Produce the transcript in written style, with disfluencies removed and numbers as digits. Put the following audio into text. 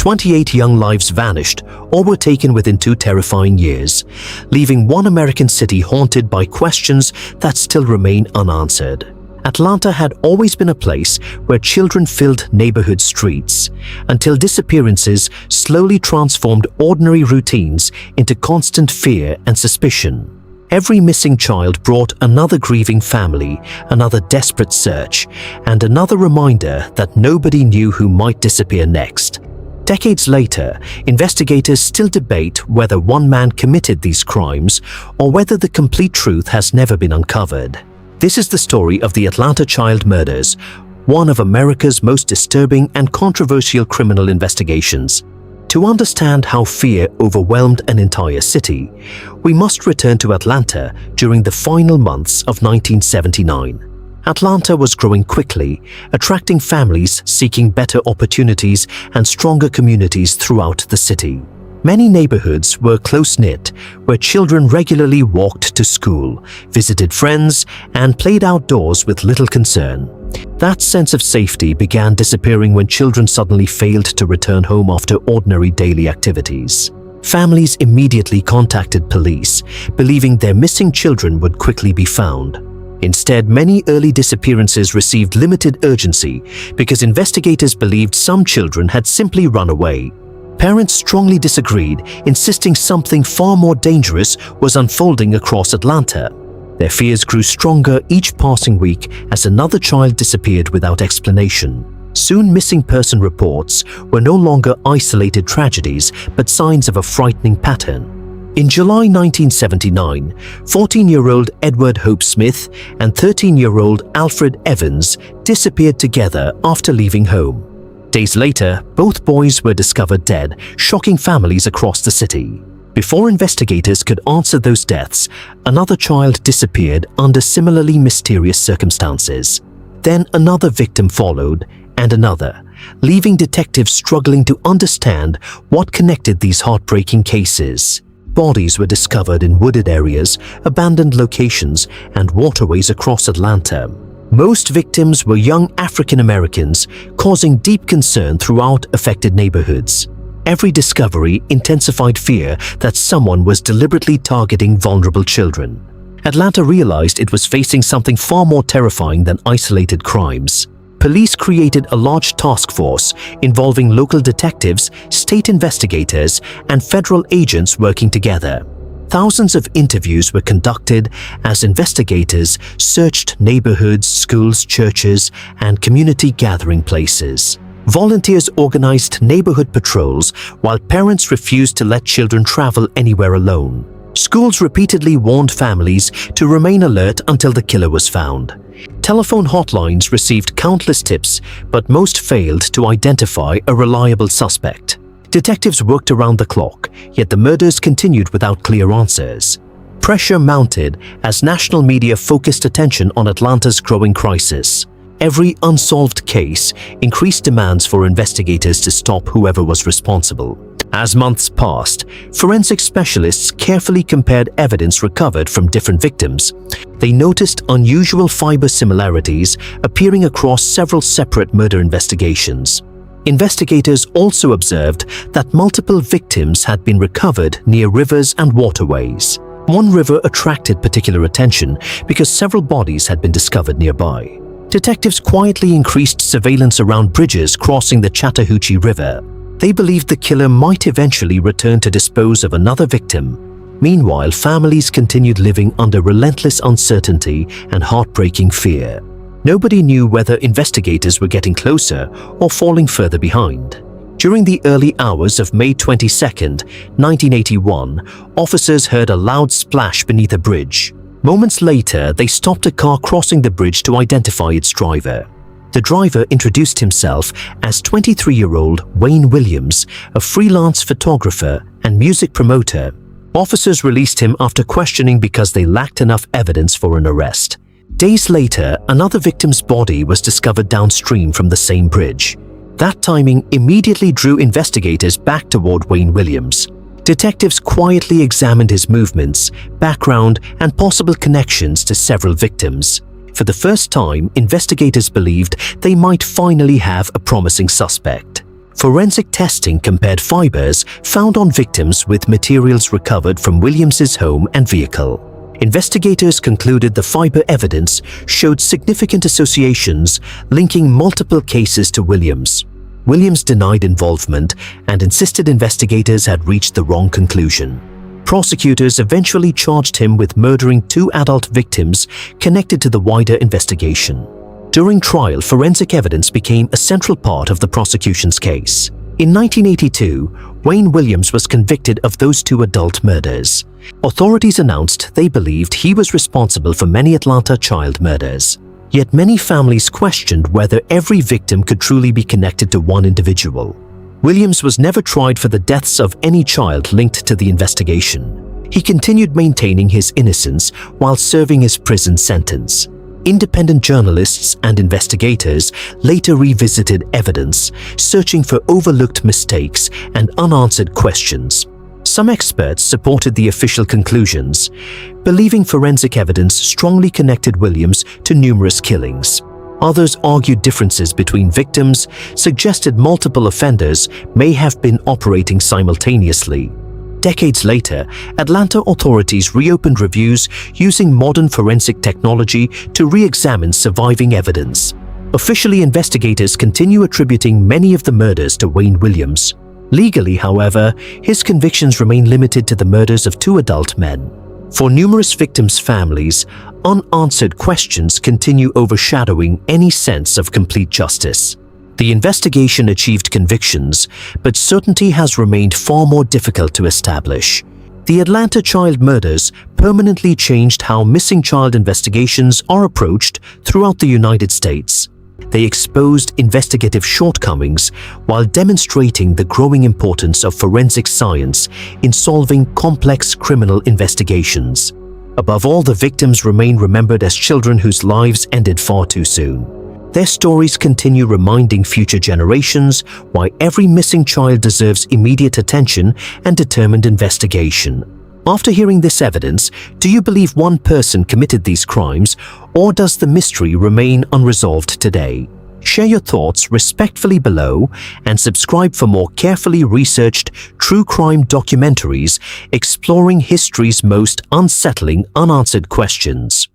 28 young lives vanished or were taken within 2 terrifying years, leaving one American city haunted by questions that still remain unanswered. Atlanta had always been a place where children filled neighborhood streets, until disappearances slowly transformed ordinary routines into constant fear and suspicion. Every missing child brought another grieving family, another desperate search, and another reminder that nobody knew who might disappear next. Decades later, investigators still debate whether one man committed these crimes or whether the complete truth has never been uncovered. This is the story of the Atlanta child murders, one of America's most disturbing and controversial criminal investigations. To understand how fear overwhelmed an entire city, we must return to Atlanta during the final months of 1979. Atlanta was growing quickly, attracting families seeking better opportunities and stronger communities throughout the city. Many neighborhoods were close-knit, where children regularly walked to school, visited friends, and played outdoors with little concern. That sense of safety began disappearing when children suddenly failed to return home after ordinary daily activities. Families immediately contacted police, believing their missing children would quickly be found. Instead, many early disappearances received limited urgency because investigators believed some children had simply run away. Parents strongly disagreed, insisting something far more dangerous was unfolding across Atlanta. Their fears grew stronger each passing week as another child disappeared without explanation. Soon, missing person reports were no longer isolated tragedies, but signs of a frightening pattern. In July 1979, 14-year-old Edward Hope Smith and 13-year-old Alfred Evans disappeared together after leaving home. Days later, both boys were discovered dead, shocking families across the city. Before investigators could answer those deaths, another child disappeared under similarly mysterious circumstances. Then another victim followed, and another, leaving detectives struggling to understand what connected these heartbreaking cases. Bodies were discovered in wooded areas, abandoned locations, and waterways across Atlanta. Most victims were young African Americans, causing deep concern throughout affected neighborhoods. Every discovery intensified fear that someone was deliberately targeting vulnerable children. Atlanta realized it was facing something far more terrifying than isolated crimes. Police created a large task force involving local detectives, state investigators, and federal agents working together. Thousands of interviews were conducted as investigators searched neighborhoods, schools, churches, and community gathering places. Volunteers organized neighborhood patrols while parents refused to let children travel anywhere alone. Schools repeatedly warned families to remain alert until the killer was found. Telephone hotlines received countless tips, but most failed to identify a reliable suspect. Detectives worked around the clock, yet the murders continued without clear answers. Pressure mounted as national media focused attention on Atlanta's growing crisis. Every unsolved case increased demands for investigators to stop whoever was responsible. As months passed, forensic specialists carefully compared evidence recovered from different victims. They noticed unusual fiber similarities appearing across several separate murder investigations. Investigators also observed that multiple victims had been recovered near rivers and waterways. One river attracted particular attention because several bodies had been discovered nearby. Detectives quietly increased surveillance around bridges crossing the Chattahoochee River. They believed the killer might eventually return to dispose of another victim. Meanwhile, families continued living under relentless uncertainty and heartbreaking fear. Nobody knew whether investigators were getting closer or falling further behind. During the early hours of May 22, 1981, officers heard a loud splash beneath a bridge. Moments later, they stopped a car crossing the bridge to identify its driver. The driver introduced himself as 23-year-old Wayne Williams, a freelance photographer and music promoter. Officers released him after questioning because they lacked enough evidence for an arrest. Days later, another victim's body was discovered downstream from the same bridge. That timing immediately drew investigators back toward Wayne Williams. Detectives quietly examined his movements, background, and possible connections to several victims. For the first time, investigators believed they might finally have a promising suspect. Forensic testing compared fibers found on victims with materials recovered from Williams's home and vehicle. Investigators concluded the fiber evidence showed significant associations linking multiple cases to Williams. Williams denied involvement and insisted investigators had reached the wrong conclusion. Prosecutors eventually charged him with murdering 2 adult victims connected to the wider investigation. During trial, forensic evidence became a central part of the prosecution's case. In 1982, Wayne Williams was convicted of those 2 adult murders. Authorities announced they believed he was responsible for many Atlanta child murders. Yet many families questioned whether every victim could truly be connected to one individual. Williams was never tried for the deaths of any child linked to the investigation. He continued maintaining his innocence while serving his prison sentence. Independent journalists and investigators later revisited evidence, searching for overlooked mistakes and unanswered questions. Some experts supported the official conclusions, believing forensic evidence strongly connected Williams to numerous killings. Others argued differences between victims suggested multiple offenders may have been operating simultaneously. Decades later, Atlanta authorities reopened reviews using modern forensic technology to re-examine surviving evidence. Officially, investigators continue attributing many of the murders to Wayne Williams. Legally, however, his convictions remain limited to the murders of 2 adult men. For numerous victims' families, unanswered questions continue overshadowing any sense of complete justice. The investigation achieved convictions, but certainty has remained far more difficult to establish. The Atlanta child murders permanently changed how missing child investigations are approached throughout the United States. They exposed investigative shortcomings while demonstrating the growing importance of forensic science in solving complex criminal investigations. Above all, the victims remain remembered as children whose lives ended far too soon. Their stories continue reminding future generations why every missing child deserves immediate attention and determined investigation. After hearing this evidence, do you believe one person committed these crimes, or does the mystery remain unresolved today? Share your thoughts respectfully below and subscribe for more carefully researched true crime documentaries exploring history's most unsettling unanswered questions.